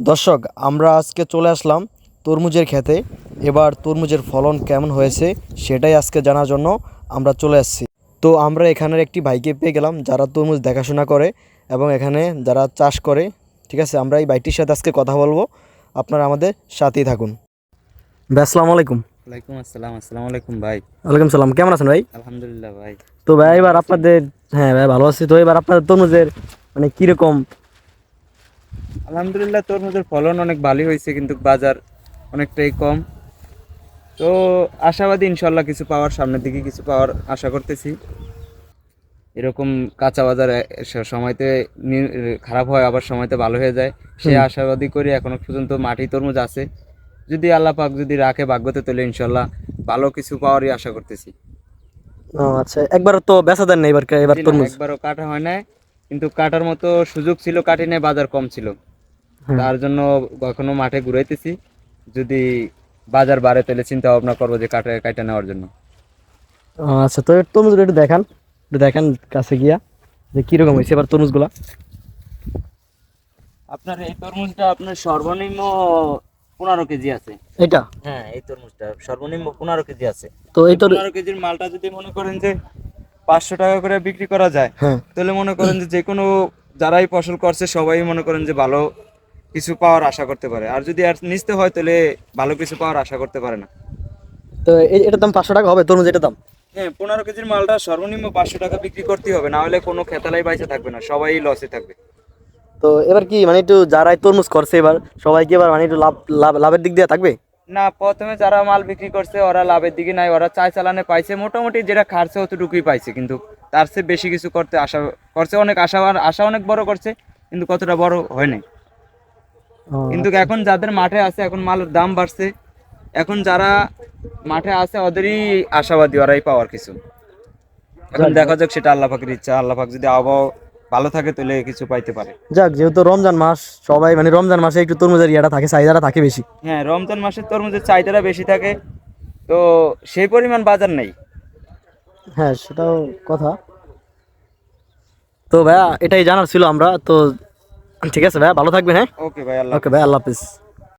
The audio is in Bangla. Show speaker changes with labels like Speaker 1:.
Speaker 1: দর্শক, আমরা আজকে চলে আসলাম তরমুজের ক্ষেতে। এবার তরমুজের ফলন কেমন হয়েছে সেটাই আজকে জানার জন্য আমরা চলে আসছি। তো আমরা এখানের একটি ভাইকে পেয়ে গেলাম যারা তরমুজ দেখাশোনা করে এবং এখানে যারা চাষ করে। ঠিক আছে, আমরা এই ভাইটির সাথে আজকে কথা বলবো। আপনারা আমাদের সাথেই থাকুন। ভাই, আসসালামু আলাইকুম।
Speaker 2: ওয়ালাইকুম আসসালাম। আসসালামু আলাইকুম ভাই।
Speaker 1: ওয়ালাইকুম সালাম, কেমন আছেন ভাই?
Speaker 2: আলহামদুলিল্লাহ ভাই।
Speaker 1: তো ভাই
Speaker 2: আপনি
Speaker 1: এবার
Speaker 2: ভালো আছেন?
Speaker 1: আপনাদের, হ্যাঁ ভাই ভালো আছি। তো এবার আপনাদের তরমুজের মানে কীরকম?
Speaker 2: আলহামদুলিল্লাহ, তরমুজের ফলন অনেক ভালোই হয়েছে, কিন্তু বাজার অনেকটাই কম। তো আশাবাদী ইনশাল্লাহ কিছু পাওয়ার, সামনের দিকে কিছু পাওয়ার আশা করতেছি। এরকম কাঁচা বাজার সময়তে খারাপ হয়, আবার সময়তে ভালো হয়ে যায়, সে
Speaker 1: হুম।
Speaker 2: আশাবাদী করি। এখনো পর্যন্ত মাটি তরমুজ আছে, যদি আল্লাহ পাক যদি রাখে ভাগ্যতে, তোলে ইনশাল্লাহ ভালো কিছু পাওয়ারই আশা করতেছি।
Speaker 1: ও আচ্ছা, একবার তো বেচা দেন না এবার, এবার
Speaker 2: জি না,
Speaker 1: তরমুজ?
Speaker 2: একবারও কাটা হয় না, কিন্তু কাটার মতো সুযোগ ছিল, কাটি নাই, বাজার কম ছিল।
Speaker 1: হ্যাঁ।
Speaker 2: তার জন্য এখনো মাঠে ঘুরাইতেছি। যদি বাজার বাড়ে তাহলে চিন্তা ভাবনা করবো যে কাটা নেওয়ার জন্য।
Speaker 1: ও আচ্ছা, তো এর তরমুজগুলো একটু দেখান কাছে গিয়া যে কিরকম হয়েছে এবার তরমুজগুলা।
Speaker 2: আপনার এই তরমুজটা আপনার সর্বনিম্ন 15 কেজি আছে।
Speaker 1: এটা?
Speaker 2: হ্যাঁ, এই তরমুজটা সর্বনিম্ন 15 কেজি আছে।
Speaker 1: তো এই
Speaker 2: এই
Speaker 1: তোর,
Speaker 2: 15 কেজির মালটা যদি মনে করেন যে 500 টাকা করে বিক্রি করা যায়,
Speaker 1: হ্যাঁ।
Speaker 2: তাহলে মনে করেন যে যে কোনো যারাই ফসল করছে সবাই মনে করেন যে ভালো কিছু পাওয়ার আশা করতে পারে। আর যদি আর নিতে হয় তাহলে ভালো কিছু পাওয়ার আশা করতে পারে না।
Speaker 1: তো এটার দাম 500 টাকা হবে তরমুজ, এটার দাম?
Speaker 2: হ্যাঁ, 15 কেজির মালটা সর্বনিম্ন 500 টাকা বিক্রি করতেই হবে, না হলে কোনো খেতালাই বাইসে থাকবে না, সবাই লসে থাকবে।
Speaker 1: তো এবার কি মানে একটু যারাই তরমুজ করছে এবার সবাই কি এবার মানে একটু লাভের দিক দিয়ে থাকবে?
Speaker 2: না, প্রথমে যারা মাল বিক্রি করছে ওরা লাভের দিকে নাই, ওরা চায় চালানে পাইছে, মোটামুটি যেটা খাচ্ছে অতটুকুই পাইছে, কিন্তু তার চেয়ে বেশি কিছু করতে আশা করছে, অনেক আশা, আশা অনেক বড় করছে, কিন্তু কতটা বড় হয় নাই।
Speaker 1: ও
Speaker 2: কিন্তু
Speaker 1: আচ্ছা।
Speaker 2: এখন যাদের মাঠে আছে, এখন মালের দাম বাড়ছে, এখন যারা মাঠে আছে ওদেরই আশাবাদী, ওরাই পাওয়ার কিছু। এখন
Speaker 1: যাক
Speaker 2: দেখা
Speaker 1: যাক
Speaker 2: যাক, সেটা আল্লাহ পাকের ইচ্ছা। আল্লাহ পাক যদি আবহাওয়া ভালো থাকে তাহলে কিছু পাইতে পারে।
Speaker 1: যাক, যেহেতু রমজান মাস, সবাই মানে রমজান মাসে একটু তরমুজের ইয়াটা থাকে, চাহিদাটা থাকে বেশি।
Speaker 2: হ্যাঁ, রমজান মাসের তরমুজের চাহিদাটা বেশি থাকে, তো সেই পরিমাণ বাজার নেই।
Speaker 1: হ্যাঁ, সেটাও কথা। তো ভাইয়া এটাই জানার ছিল আমরা তো। ঠিক আছে ভাইয়া, ভালো থাকবেন, হ্যাঁ।
Speaker 2: ওকে ভাই, আল্লাহ
Speaker 1: ওকে
Speaker 2: হাফেজ।
Speaker 1: ভাই, আল্লাহ হাফিজ।